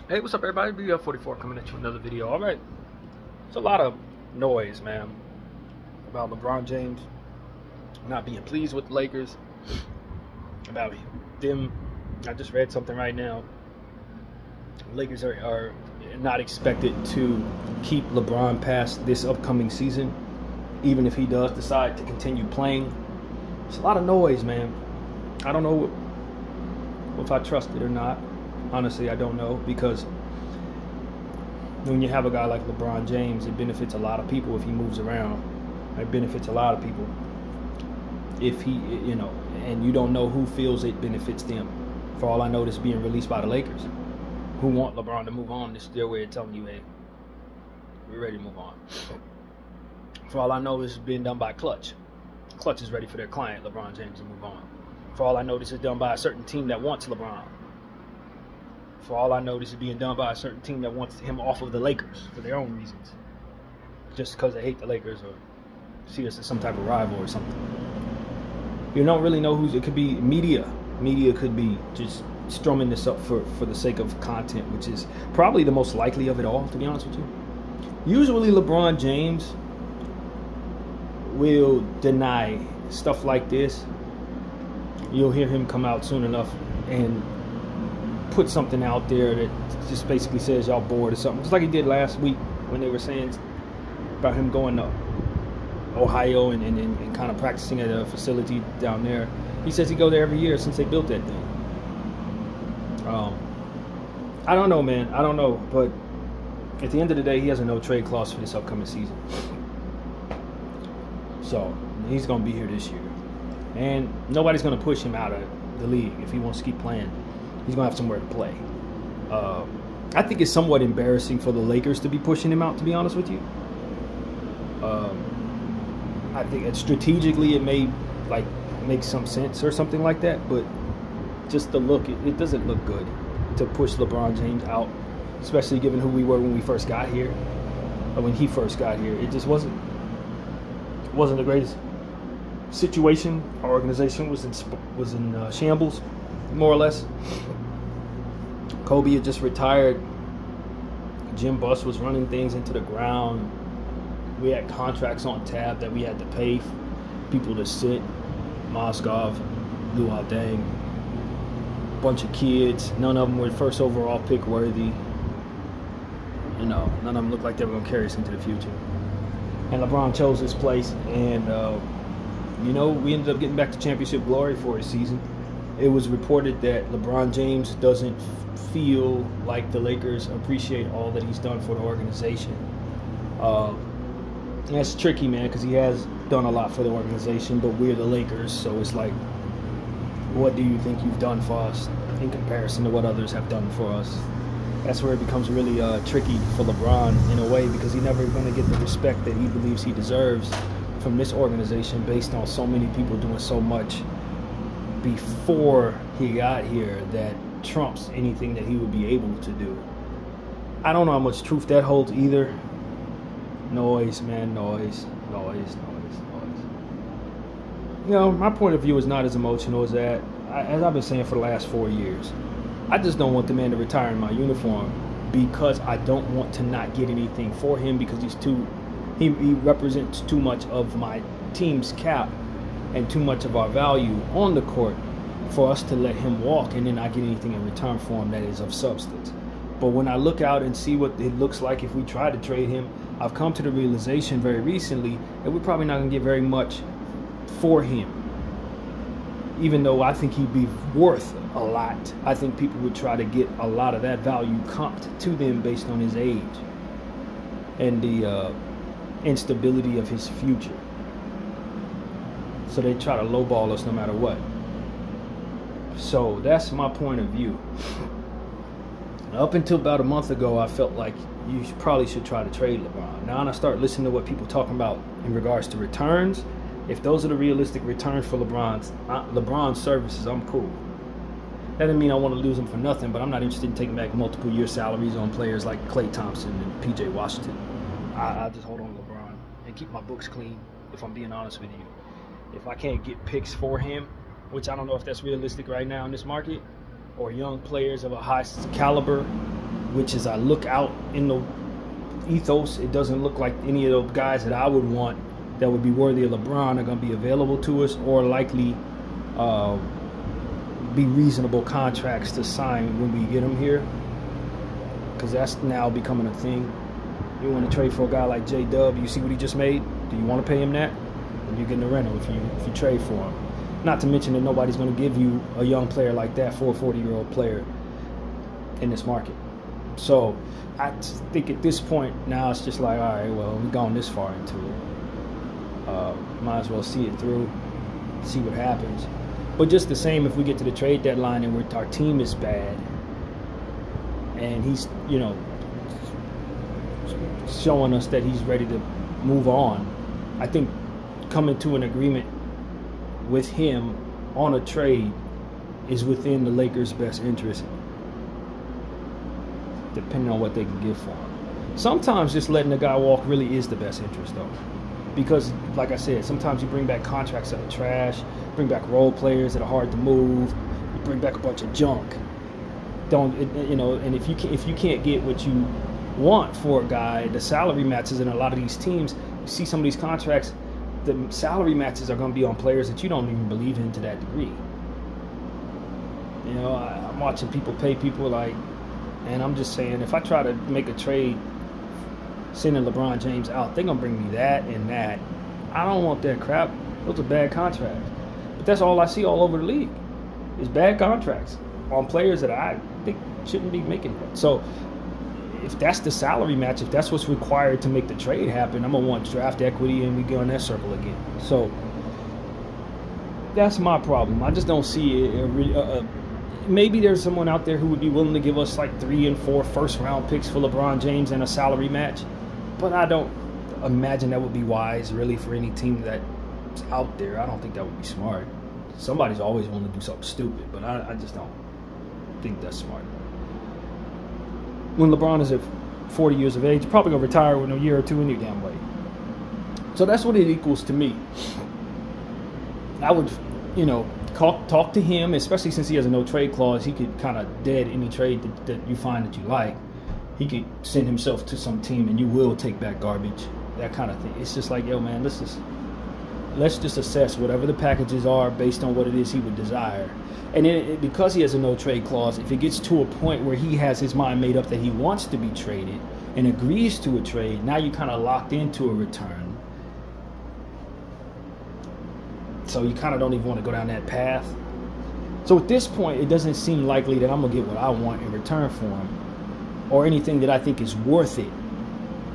Hey, what's up, everybody? BF44 coming at you with another video. All right, it's a lot of noise, man, about LeBron James not being pleased with the Lakers, about them. I just read something right now. Lakers are not expected to keep LeBron past this upcoming season, even if he does decide to continue playing. It's a lot of noise, man. I don't know if I trust it or not. Honestly, I don't know, because when you have a guy like LeBron James, it benefits a lot of people if he moves around. It benefits a lot of people if he, and you don't know who feels it benefits them. For all I know, this is being released by the Lakers, who want LeBron to move on. This is their way of telling you, hey, we're ready to move on. For all I know, this is being done by Clutch. Clutch is ready for their client, LeBron James, to move on. For all I know, this is done by a certain team that wants LeBron. For all I know, this is being done by a certain team that wants him off of the Lakers for their own reasons. Just because they hate the Lakers or see us as some type of rival or something. You don't really know who's. It could be media. Media could be just strumming this up for the sake of content, which is probably the most likely of it all, to be honest with you. Usually LeBron James will deny stuff like this. You'll hear him come out soon enough and put something out there that just basically says y'all bored or something. Just like he did last week when they were saying about him going to Ohio and kind of practicing at a facility down there. He says he go there every year since they built that thing. I don't know, man. I don't know. But at the end of the day, he has a no-trade clause for this upcoming season. So he's going to be here this year. And nobody's going to push him out of the league if he wants to keep playing. He's going to have somewhere to play. I think it's somewhat embarrassing for the Lakers to be pushing him out, to be honest with you. I think strategically it may make some sense or something like that, but just the look, it doesn't look good to push LeBron James out, especially given who we were when we first got here, or when he first got here. It just wasn't the greatest situation. Our organization was in shambles, more or less. Kobe had just retired. Jim Buss was running things into the ground. We had contracts on tab that we had to pay people to sit. Moskov, Luol Deng, bunch of kids. None of them were first overall pick worthy. None of them looked like they were going to carry us into the future. And LeBron chose this place, and we ended up getting back to championship glory for a season. It was reported that LeBron James doesn't feel like the Lakers appreciate all that he's done for the organization. And that's tricky, man, because he has done a lot for the organization, but we're the Lakers, so it's like, what do you think you've done for us in comparison to what others have done for us? That's where it becomes really tricky for LeBron in a way, because he's never going to get the respect that he believes he deserves from this organization based on so many people doing so much before he got here that trumps anything that he would be able to do. I don't know how much truth that holds either. Noise, man, noise. My point of view is not as emotional as that. As I've been saying for the last 4 years, I just don't want the man to retire in my uniform, because I don't want to not get anything for him, because he represents too much of my team's cap and too much of our value on the court for us to let him walk and then not get anything in return for him that is of substance. But when I look out and see what it looks like if we try to trade him, I've come to the realization very recently that we're probably not going to get very much for him. Even though I think he'd be worth a lot, I think people would try to get a lot of that value comped to them based on his age and the instability of his future. So they try to lowball us no matter what. So that's my point of view. Up until about a month ago, I felt like you probably should try to trade LeBron. Now I start listening to what people talking about in regards to returns. If those are the realistic returns for LeBron's services, I'm cool. That doesn't mean I want to lose him for nothing, but I'm not interested in taking back multiple year salaries on players like Klay Thompson and PJ Washington. I just hold on to LeBron and keep my books clean, if I'm being honest with you. If I can't get picks for him, which I don't know if that's realistic right now in this market, or young players of a high caliber, which is I look out in the ethos, it doesn't look like any of those guys that I would want that would be worthy of LeBron are going to be available to us, or likely be reasonable contracts to sign when we get them here, because that's now becoming a thing. You want to trade for a guy like J-Dub, you see what he just made? Do you want to pay him that? And you're getting a rental if you trade for him. Not to mention that nobody's going to give you a young player like that for a 40-year-old player in this market. So I think at this point now it's just like, all right, well, we've gone this far into it. Might as well see it through, see what happens. But just the same, if we get to the trade deadline and our team is bad, and he's, you know, showing us that he's ready to move on, I think coming to an agreement with him on a trade is within the Lakers' best interest, depending on what they can give for him. Sometimes just letting the guy walk really is the best interest, though. Because, like I said, sometimes you bring back contracts that are trash, bring back role players that are hard to move, you bring back a bunch of junk. You know, and if you can't get what you want for a guy, the salary matches in a lot of these teams, you see some of these contracts, the salary matches are going to be on players that you don't even believe in to that degree. You know, I'm watching people pay people like, and I'm just saying, if I try to make a trade sending LeBron James out, they're going to bring me that and that. I don't want that crap. Those are bad contracts. But that's all I see all over the league is bad contracts on players that I think shouldn't be making that. So if that's the salary match, if that's what's required to make the trade happen, I'm going to want draft equity, and we go in that circle again. So that's my problem. I just don't see it. Maybe there's someone out there who would be willing to give us like 3 and 4 first-round picks for LeBron James and a salary match. But I don't imagine that would be wise, really, for any team that's out there. I don't think that would be smart. Somebody's always willing to do something stupid, but I just don't think that's smart. When LeBron is at 40 years of age, he's probably going to retire within a year or two any damn way. So that's what it equals to me. I would, you know, talk to him, especially since he has a no-trade clause. He could kind of dead any trade that you find that you like. He could send himself to some team and you will take back garbage, that kind of thing. It's just like, yo, man, let's just assess whatever the packages are based on what it is he would desire. And then because he has a no-trade clause, if it gets to a point where he has his mind made up that he wants to be traded and agrees to a trade, now you're kind of locked into a return. So you kind of don't even want to go down that path. So at this point, it doesn't seem likely that I'm going to get what I want in return for him, or anything that I think is worth it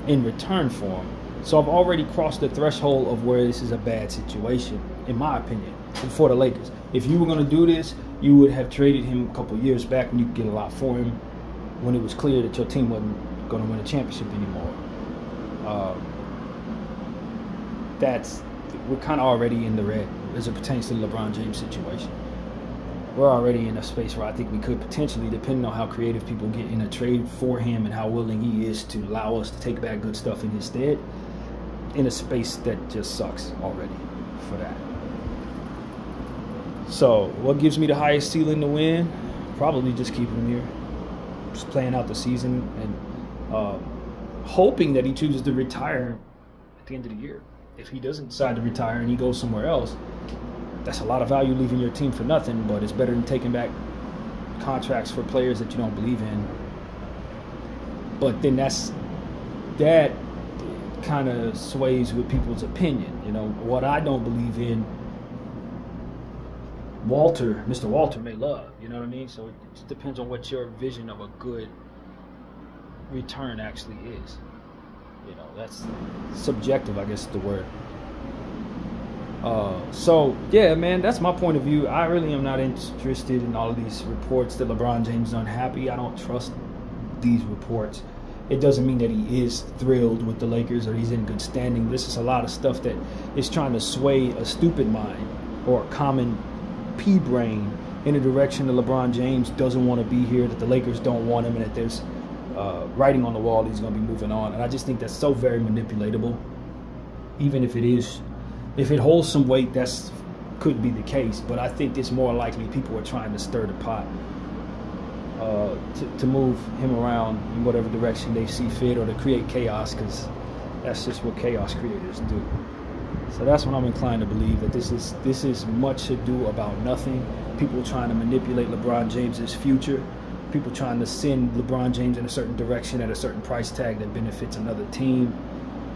in return for him. So I've already crossed the threshold of where this is a bad situation, in my opinion, for the Lakers. If you were going to do this, you would have traded him a couple of years back when you could get a lot for him, when it was clear that your team wasn't going to win a championship anymore. We're kind of already in the red as it pertains to the LeBron James situation. We're already in a space where I think we could potentially, depending on how creative people get in a trade for him and how willing he is to allow us to take back good stuff in his stead, in a space that just sucks already for that. So what gives me the highest ceiling to win? Probably just keeping him here, just playing out the season and hoping that he chooses to retire at the end of the year. If he doesn't decide to retire and he goes somewhere else, that's a lot of value leaving your team for nothing, but it's better than taking back contracts for players that you don't believe in. But then that kind of sways with people's opinion. You know, what I don't believe in, Mr. Walter may love, you know what I mean? So it just depends on what your vision of a good return actually is. You know, that's subjective, I guess is the word. So yeah, man, that's my point of view. I really am not interested in all of these reports that LeBron James is unhappy. I don't trust these reports. It doesn't mean that he is thrilled with the Lakers or he's in good standing. This is a lot of stuff that is trying to sway a stupid mind or a common pea brain in a direction that LeBron James doesn't want to be here, that the Lakers don't want him, and that there's writing on the wall that he's going to be moving on. And I just think that's so very manipulatable. Even if it holds some weight, that's could be the case. But I think it's more likely people are trying to stir the pot to move him around in whatever direction they see fit, or to create chaos, because that's just what chaos creators do. So that's what I'm inclined to believe, that this is much ado about nothing. People trying to manipulate LeBron James's future. People trying to send LeBron James in a certain direction at a certain price tag that benefits another team,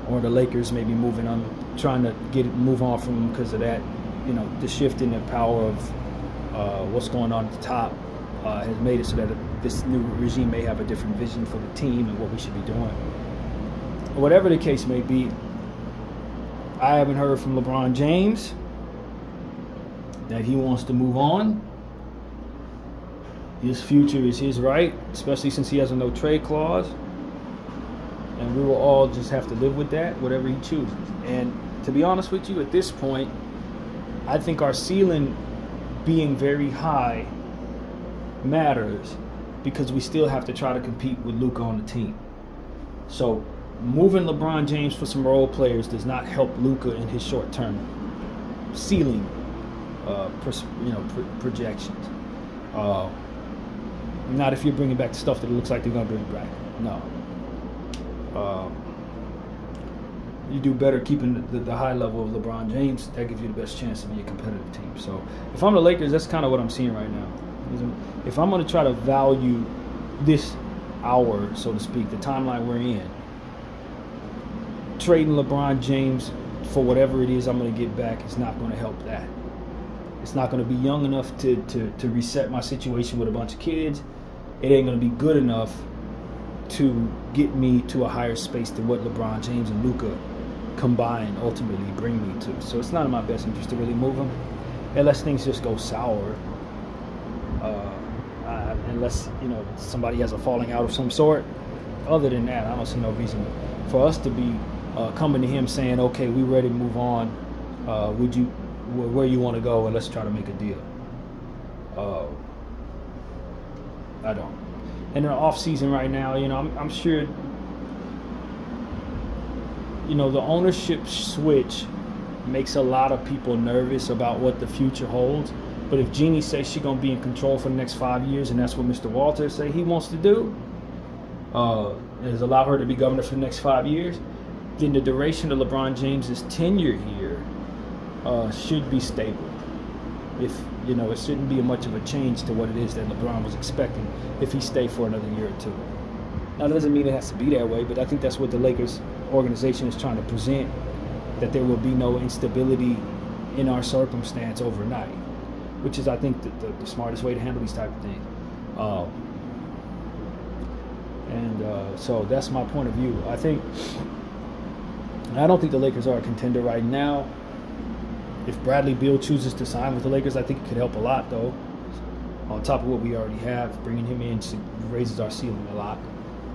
or the Lakers maybe moving on, trying to move on from him because of that. You know, the shift in the power of what's going on at the top has made it so that this new regime may have a different vision for the team and what we should be doing. Whatever the case may be, I haven't heard from LeBron James that he wants to move on. His future is his right, especially since he has a no trade clause. And we will all just have to live with that, whatever he chooses. And to be honest with you, at this point, I think our ceiling being very high matters, because we still have to try to compete with Luka on the team. So moving LeBron James for some role players does not help Luka in his short-term ceiling projections. Not if you're bringing back the stuff that it looks like they're going to bring back. No. You do better keeping the high level of LeBron James. That gives you the best chance to be a competitive team. So if I'm the Lakers, that's kind of what I'm seeing right now. If I'm going to try to value this hour, so to speak, the timeline we're in, trading LeBron James for whatever it is I'm going to get back is not going to help that. It's not going to be young enough to reset my situation with a bunch of kids. It ain't going to be good enough to get me to a higher space than what LeBron James and Luka combined ultimately bring me to. So it's not in my best interest to really move him, unless things just go sour. Unless, you know, somebody has a falling out of some sort. Other than that, I don't see no reason for us to be coming to him saying, okay, we're ready to move on. Where you want to go, and let's try to make a deal. I don't. And in the off season right now, you know, I'm sure, you know, the ownership switch makes a lot of people nervous about what the future holds. But if Jeannie says she's going to be in control for the next 5 years, and that's what Mr. Walters say he wants to do, is allow her to be governor for the next 5 years, then the duration of LeBron James's tenure here should be stable. If, you know, it shouldn't be much of a change to what it is that LeBron was expecting if he stayed for another year or two. Now, that doesn't mean it has to be that way, but I think that's what the Lakers organization is trying to present, that there will be no instability in our circumstance overnight, which is, I think, the smartest way to handle these type of things. So that's my point of view. I don't think the Lakers are a contender right now. If Bradley Beal chooses to sign with the Lakers, I think it could help a lot, though. On top of what we already have, bringing him in raises our ceiling a lot,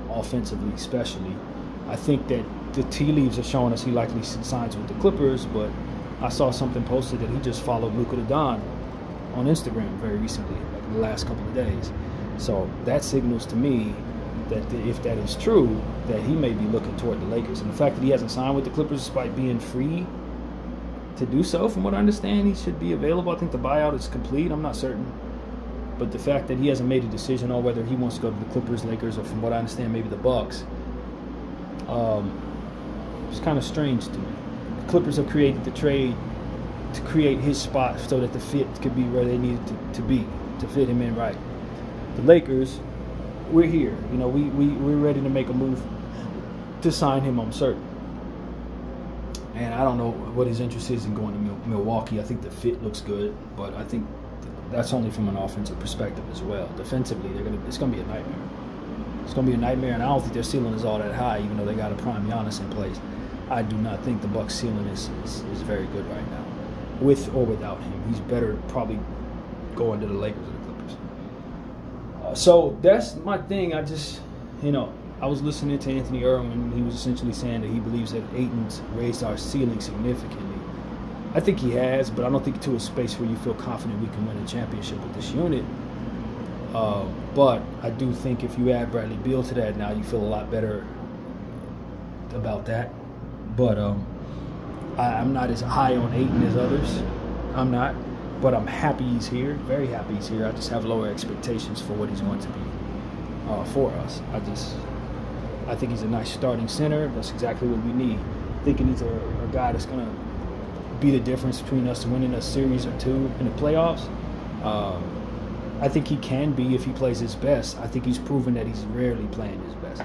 offensively especially. I think that the tea leaves are showing us he likely signs with the Clippers, but I saw something posted that he just followed Luka Doncic on Instagram very recently, like in the last couple of days. So that signals to me that if that is true, that he may be looking toward the Lakers. And the fact that he hasn't signed with the Clippers despite being free to do so, from what I understand, he should be available. I think the buyout is complete. I'm not certain. But the fact that he hasn't made a decision on whether he wants to go to the Clippers, Lakers, or from what I understand, maybe the Bucks, it's kind of strange to me. The Clippers have created the trade to create his spot so that the fit could be where they needed to be, to fit him in right. The Lakers, we're here. You know, we're ready to make a move to sign him, I'm certain. And I don't know what his interest is in going to Milwaukee. I think the fit looks good, but I think that's only from an offensive perspective as well. Defensively, it's going to be a nightmare. It's going to be a nightmare, and I don't think their ceiling is all that high, even though they got a prime Giannis in place. I do not think the Bucks' ceiling is very good right now, with or without him. He's better probably going to the Lakers or the Clippers. So that's my thing. I just, you know, I was listening to Anthony Irwin. He was essentially saying that he believes that Ayton's raised our ceiling significantly. I think he has, but I don't think to a space where you feel confident we can win a championship with this unit. But I do think if you add Bradley Beal to that now, you feel a lot better about that. But I'm not as high on Ayton as others. I'm not. But I'm happy he's here, very happy he's here. I just have lower expectations for what he's going to be. for us. I think he's a nice starting center. That's exactly what we need. Thinking he's a guy that's going to be the difference between us winning a series or two in the playoffs. I think he can be if he plays his best. I think he's proven that he's rarely playing his best.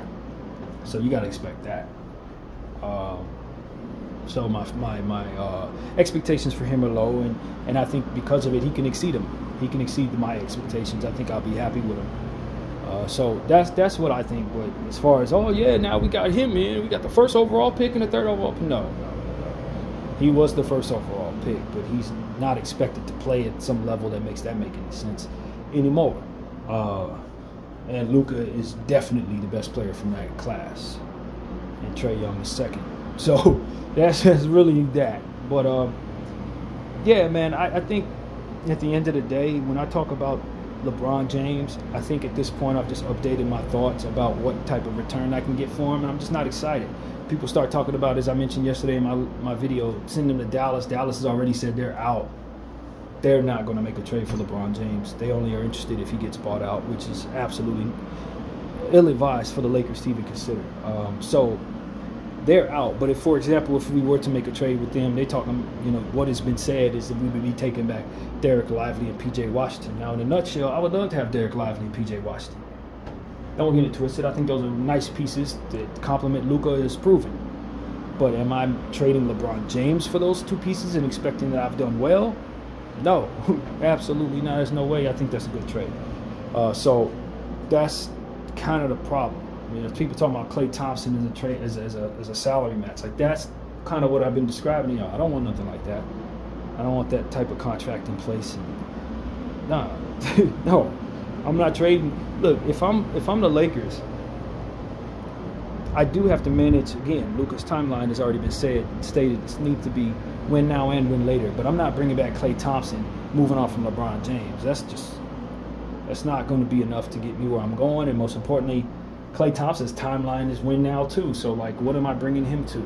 So you got to expect that. So my expectations for him are low, and I think because of it, he can exceed them. He can exceed my expectations. I think I'll be happy with him. So that's what I think. But as far as, oh yeah, now we got him in, we got the first overall pick and the third overall pick. No. He was the first overall pick, but he's not expected to play at some level that makes that make any sense anymore. And Luka is definitely the best player from that class, and Trae Young is second. So that's really that. But yeah, man, I think at the end of the day, when I talk about LeBron James, I think at this point I've just updated my thoughts about what type of return I can get for him, and I'm just not excited. People start talking about, as I mentioned yesterday in my video, sending him to Dallas. Dallas has already said they're out. They're not going to make a trade for LeBron James. They only are interested if he gets bought out, which is absolutely ill-advised for the Lakers to even consider. So they're out. But if, for example, if we were to make a trade with them, they talking, what has been said is that we would be taking back Derek Lively and P.J. Washington. Now, in a nutshell, I would love to have Derek Lively and P.J. Washington. Don't get it twisted. I think those are nice pieces that complement Luka is proven. But am I trading LeBron James for those two pieces and expecting that I've done well? No, absolutely not. There's no way I think that's a good trade. So that's kind of the problem. I mean, if people talking about Klay Thompson as a trade as a salary match, like that's kind of what I've been describing to y'all. I don't want nothing like that. I don't want that type of contract in place. Nah, no, I'm not trading. Look, if I'm the Lakers, I do have to manage. Again, Luka's timeline has already been stated. It needs to be win now and win later. But I'm not bringing back Klay Thompson, moving on from LeBron James. That's not going to be enough to get me where I'm going. And most importantly, Klay Thompson's timeline is win now too. So like, what am I bringing him to?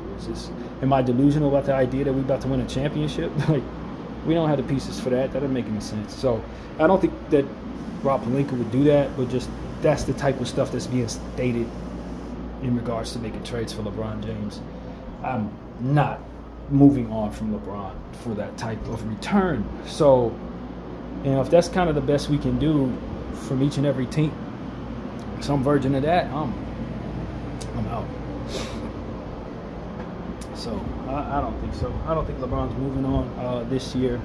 Am I delusional about the idea that we're about to win a championship? Like, we don't have the pieces for that. That doesn't make any sense. So I don't think that Rob Pelinka would do that, but just that's the type of stuff that's being stated in regards to making trades for LeBron James. I'm not moving on from LeBron for that type of return. So, if that's kind of the best we can do from each and every team, some version of that, I'm out. So I don't think so. I don't think LeBron's moving on this year.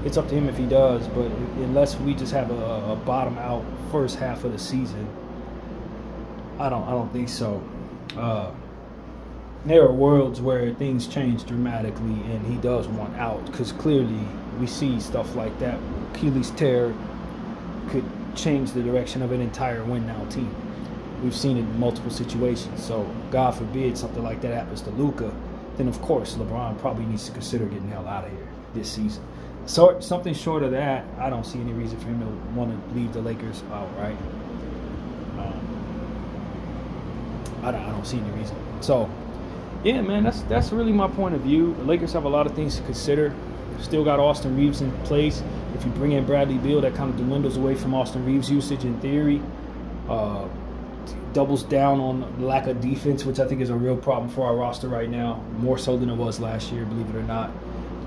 It's up to him if he does, but unless we just have a bottom out first half of the season, I don't think so. There are worlds where things change dramatically and he does want out, because clearly we see stuff like that. Achilles tear could change the direction of an entire win-now team. We've seen it in multiple situations. So God forbid something like that happens to Luka, then of course LeBron probably needs to consider getting the hell out of here this season. So something short of that, I don't see any reason for him to want to leave the Lakers outright. I don't see any reason. So yeah, man, that's really my point of view. The Lakers have a lot of things to consider. Still got Austin Reeves in place. If you bring in Bradley Beal, that kind of dwindles away from Austin Reeves' usage in theory. Doubles down on lack of defense, which I think is a real problem for our roster right now, more so than it was last year, believe it or not,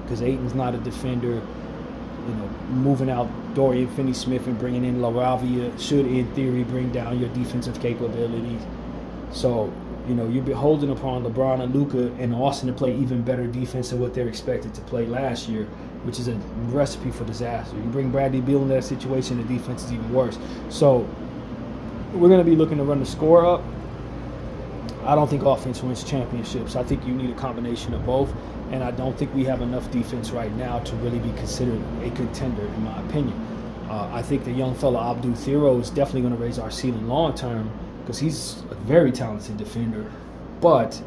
because Ayton's not a defender. Moving out Dorian Finney-Smith and bringing in LaRavia should, in theory, bring down your defensive capabilities. So, you're beholden upon LeBron and Luka and Austin to play even better defense than what they're expected to play last year, which is a recipe for disaster. You bring Bradley Beal in that situation, the defense is even worse. So we're going to be looking to run the score up. I don't think offense wins championships. I think you need a combination of both, and I don't think we have enough defense right now to really be considered a contender, in my opinion. I think the young fella Abdul Thiro is definitely going to raise our ceiling long term, because he's a very talented defender, but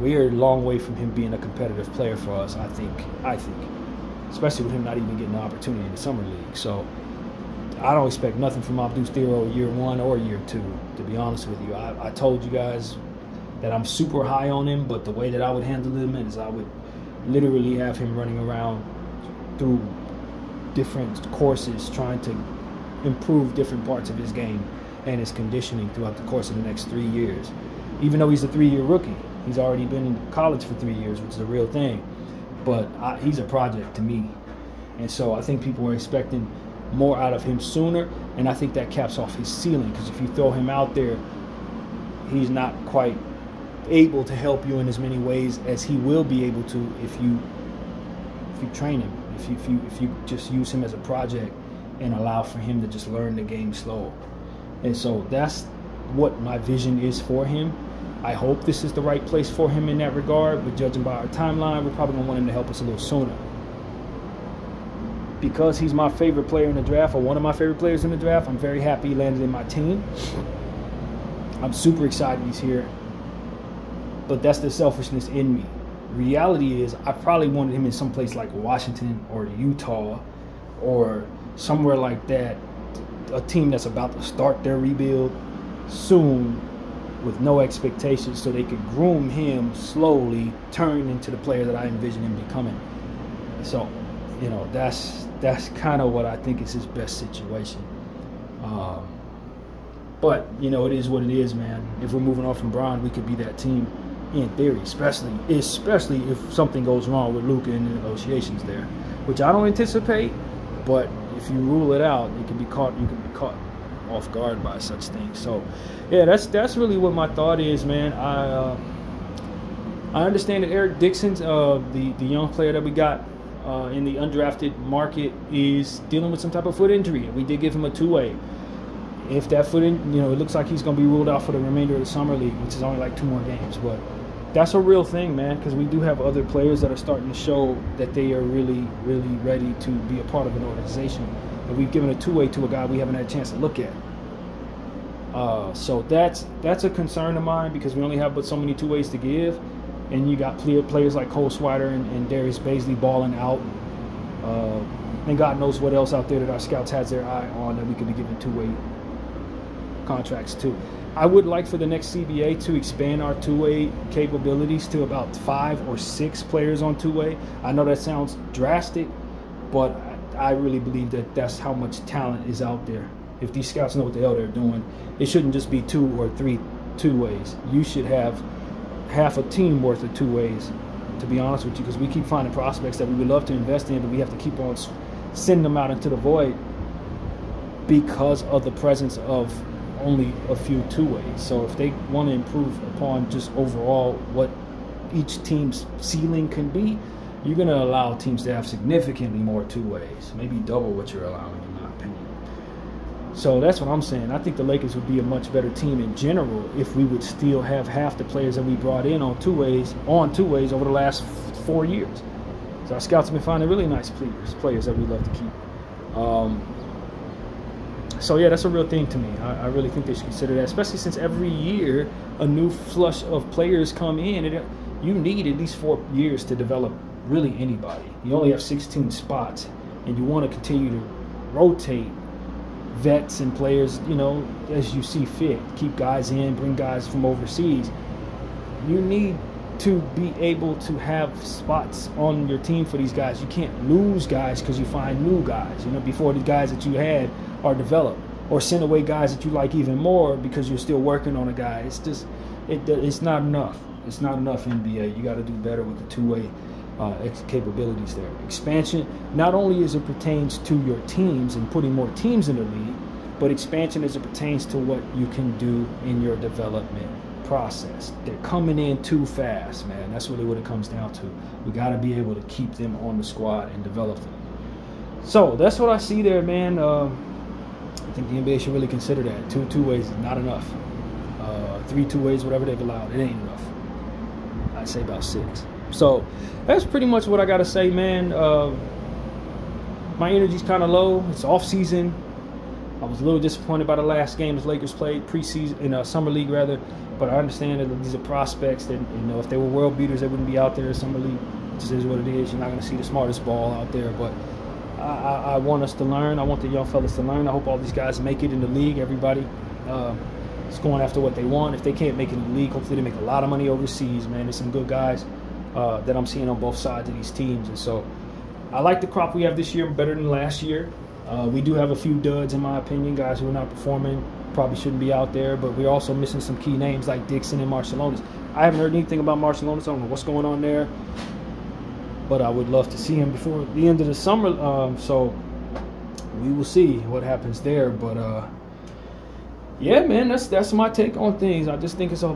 we're a long way from him being a competitive player for us, I think, especially with him not even getting an opportunity in the summer league. So I don't expect nothing from Abdul Thiro year one or year two, to be honest with you. I told you guys that I'm super high on him, but the way that I would handle him is I would literally have him running around through different courses trying to improve different parts of his game and his conditioning throughout the course of the next 3 years. Even though he's a 3-year rookie, he's already been in college for 3 years, which is a real thing. But he's a project to me. And so I think people were expecting more out of him sooner, and I think that caps off his ceiling, because if you throw him out there, he's not quite able to help you in as many ways as he will be able to if you train him, if you just use him as a project and allow for him to just learn the game slow. And so that's what my vision is for him. I hope this is the right place for him in that regard, but judging by our timeline, we're probably going to want him to help us a little sooner. Because he's my favorite player in the draft, or one of my favorite players in the draft, I'm very happy he landed in my team. I'm super excited he's here. But that's the selfishness in me. Reality is, I probably wanted him in some place like Washington or Utah or somewhere like that, a team that's about to start their rebuild soon with no expectations, so they could groom him slowly, turn into the player that I envision him becoming. So, you know, that's kind of what I think is his best situation. But, you know, it is what it is, man. If we're moving on from Bron, we could be that team in theory, especially if something goes wrong with Luka in the negotiations there, which I don't anticipate. But if you rule it out, you can be caught off guard by such things. So, yeah, that's really what my thought is, man. I understand that Eric Dixon's the young player that we got in the undrafted market is dealing with some type of foot injury. We did give him a two-way. If that foot, it looks like he's going to be ruled out for the remainder of the summer league, which is only like 2 more games. But that's a real thing, man, because we do have other players that are starting to show that they are really, really ready to be a part of an organization. And we've given a two-way to a guy we haven't had a chance to look at. So that's a concern of mine, because we only have but so many two-ways to give. And you got players like Cole Swider and Darius Baisley balling out. And God knows what else out there that our scouts has their eye on that we could be giving two-way contracts to. I would like for the next CBA to expand our two-way capabilities to about 5 or 6 players on two-way. I know that sounds drastic, but I really believe that that's how much talent is out there. If these scouts know what the hell they're doing, it shouldn't just be 2 or 3 two-ways. You should have half a team worth of two-ways, to be honest with you, because we keep finding prospects that we would love to invest in, but we have to keep on sending them out into the void because of the presence of only a few two-ways. So if they want to improve upon just overall what each team's ceiling can be, you're going to allow teams to have significantly more two-ways, maybe double what you're allowing, in my opinion. So that's what I'm saying. I think the Lakers would be a much better team in general if we would still have half the players that we brought in on two-ways over the last 4 years. So our scouts have been finding really nice players that we love to keep. So, yeah, that's a real thing to me. I really think they should consider that, especially since every year a new flush of players come in. You need at least 4 years to develop really anybody. You only have 16 spots, and you want to continue to rotate vets and players, as you see fit. Keep guys in, bring guys from overseas. You need to be able to have spots on your team for these guys. You can't lose guys because you find new guys, before the guys that you had are developed, or send away guys that you like even more because you're still working on a guy. It's just, it's not enough. It's not enough, NBA. You got to do better with the two-way capabilities there. Expansion, not only as it pertains to your teams and putting more teams in the league, but expansion as it pertains to what you can do in your development process. They're coming in too fast, man. That's really what it comes down to. We got to be able to keep them on the squad and develop them. So that's what I see there, man. I think the NBA should really consider that. Two-ways is not enough. 3 two-ways, whatever they've allowed, it ain't enough. I'd say about 6. So that's pretty much what I got to say, man. My energy's kind of low. It's off-season. I was a little disappointed by the last game the Lakers played preseason, in summer league rather. But I understand that these are prospects that, if they were world beaters, they wouldn't be out there in summer league. It just is what it is. You're not going to see the smartest ball out there. But I want us to learn. I want the young fellas to learn. I hope all these guys make it in the league. Everybody is going after what they want. If they can't make it in the league, hopefully they make a lot of money overseas, man. There's some good guys that I'm seeing on both sides of these teams. And so I like the crop we have this year better than last year. We do have a few duds, in my opinion, guys who are not performing probably shouldn't be out there, but we're also missing some key names like Dixon and Marciulionis. I haven't heard anything about Marciulionis. I don't know what's going on there, but I would love to see him before the end of the summer. So we will see what happens there. But yeah, man, that's my take on things. I just think it's I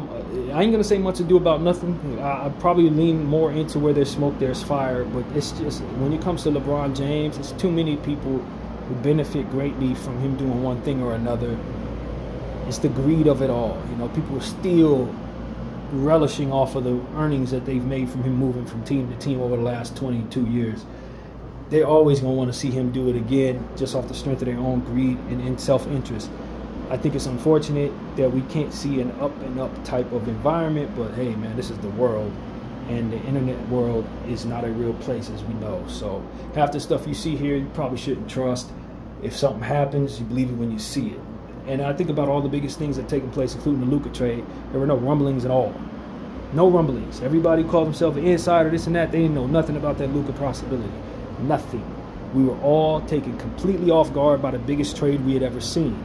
ain't gonna say much ado about nothing. I probably lean more into where there's smoke, there's fire. But it's just when it comes to LeBron James, it's too many people who benefit greatly from him doing one thing or another. It's the greed of it all. You know, people are still relishing off of the earnings that they've made from him moving from team to team over the last 22 years. They're always going to want to see him do it again just off the strength of their own greed and self-interest. I think it's unfortunate that we can't see an up-and-up type of environment, but hey, man, this is the world, and the internet world is not a real place, as we know. So half the stuff you see here, you probably shouldn't trust. If something happens, you believe it when you see it. And I think about all the biggest things that have taken place, including the Luka trade. There were no rumblings at all. No rumblings. Everybody called himself an insider, this and that. They didn't know nothing about that Luka possibility. Nothing. We were all taken completely off guard by the biggest trade we had ever seen.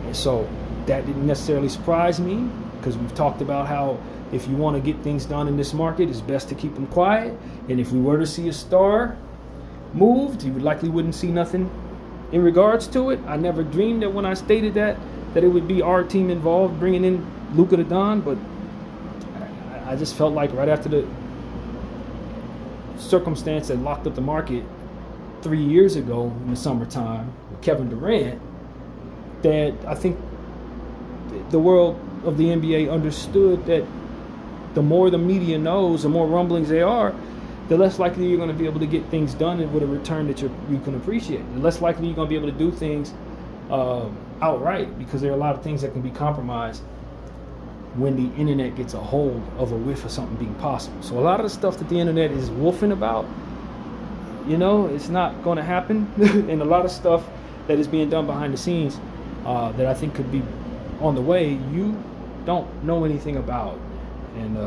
And so that didn't necessarily surprise me, because we've talked about how if you want to get things done in this market, it's best to keep them quiet. And if we were to see a star moved, you likely wouldn't see nothing in regards to it. I never dreamed that when I stated that it would be our team involved bringing in Luka to Don, but I just felt like right after the circumstance that locked up the market 3 years ago in the summertime with Kevin Durant, that I think the world of the NBA understood that the more the media knows, the more rumblings they are, the less likely you're going to be able to get things done with a return that you can appreciate. The less likely you're going to be able to do things outright, because there are a lot of things that can be compromised when the internet gets a hold of a whiff of something being possible. So a lot of the stuff that the internet is wolfing about, you know, it's not going to happen. And a lot of stuff that is being done behind the scenes that I think could be on the way, you don't know anything about. And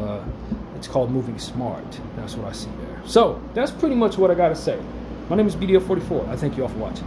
it's called moving smart. That's what I see there. So that's pretty much what I got to say. My name is BDO44. I thank you all for watching.